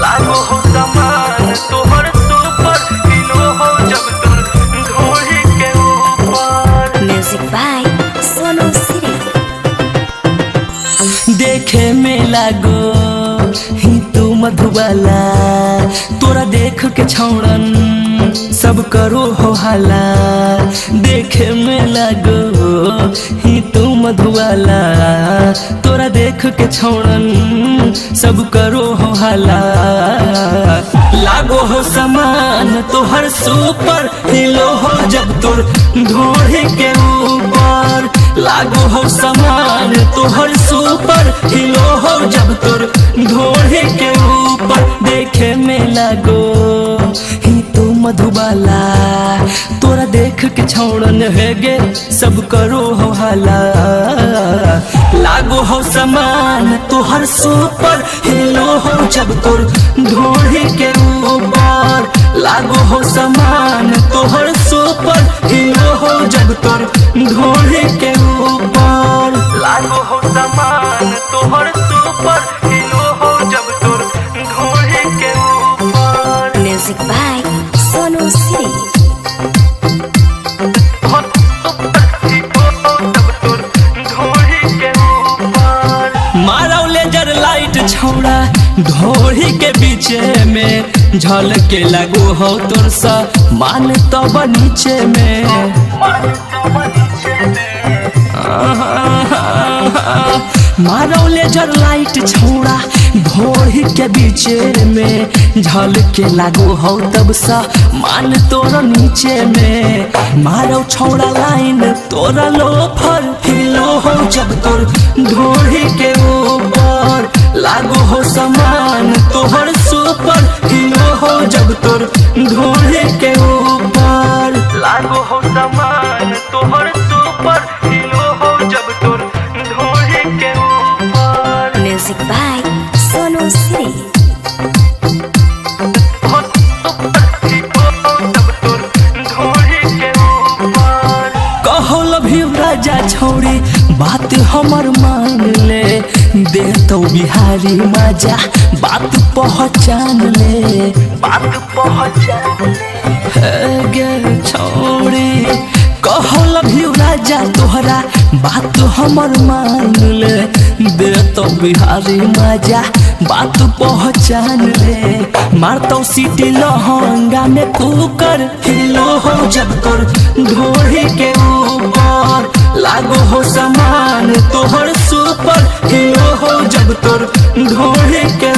लागो हो समान तोहर सुपर हीरो हो जब तुम ढोली के ऊपर। म्यूजिक बाय सोनू सिरी। देखे में लागो ही तू मधुबाला, तोरा देख के छौड़न सब करो हो हाला। देखे में लागो ही तू मधुबाला, तोरा देख के छौड़न सब करो हो हाला। लागो हो समान तोहर सुपर हीरो हो जब तोर ढोली के ऊपर। लागो हो समान तोहर सुपर हीरो हो जब तोर ढोली के ऊपर। देखे में लागो ही तू मधुबाला, तोरा देख के छौड़न है गे सब करो हो हाला। लागो हो समान तोहर सुपर हीरो हो जब तोर ढोली के ऊपर। लागो हो समान तोहर सुपर हीरो हो जब तोर ढोली के ऊपर। लागो हो समान तोहर सुपर हीरो हो जब तुम ढोली के ऊपर। म्यूजिक बाय सोनू सिरी। मारो लेजर लाइट छौड़ा ढोली के बीचे में, झलके लागो हो तोर सा मान तब नीचे में। मारो लेजर लाइट छौड़ा ढोली के बीचे में, झलके लागो हो तब सा मान तोरा नीचे में। मारो छौड़ा लाइन तोरा लोफर हीरो हो जब तोर ढोली के ऊपर। लागो हो समान तोहर सुपर हीरो हो जब तोर ढोली के ऊपर। लागो हो समान तोहर सुपर हीरो हो जब तुम ढोली के ऊपर। म्यूजिक बाय सोनू सिरी। कहो लव यू राजा छोड़ी बात हमर मान ले, दे तो बिहारी मजा बात पहचान ले। बात पहुंचा गे छोड़ी कहो लव यू राजा तोहरा बात हमर मान ले, दे तो बिहारी मजा बात पहचान ले। मारतो सीटी लहंगा में कुकर हीरो हो जब तोर ढोली के ऊपर। लागो हो समान तोहर सुपर हीरो हो जब तोर ढोली के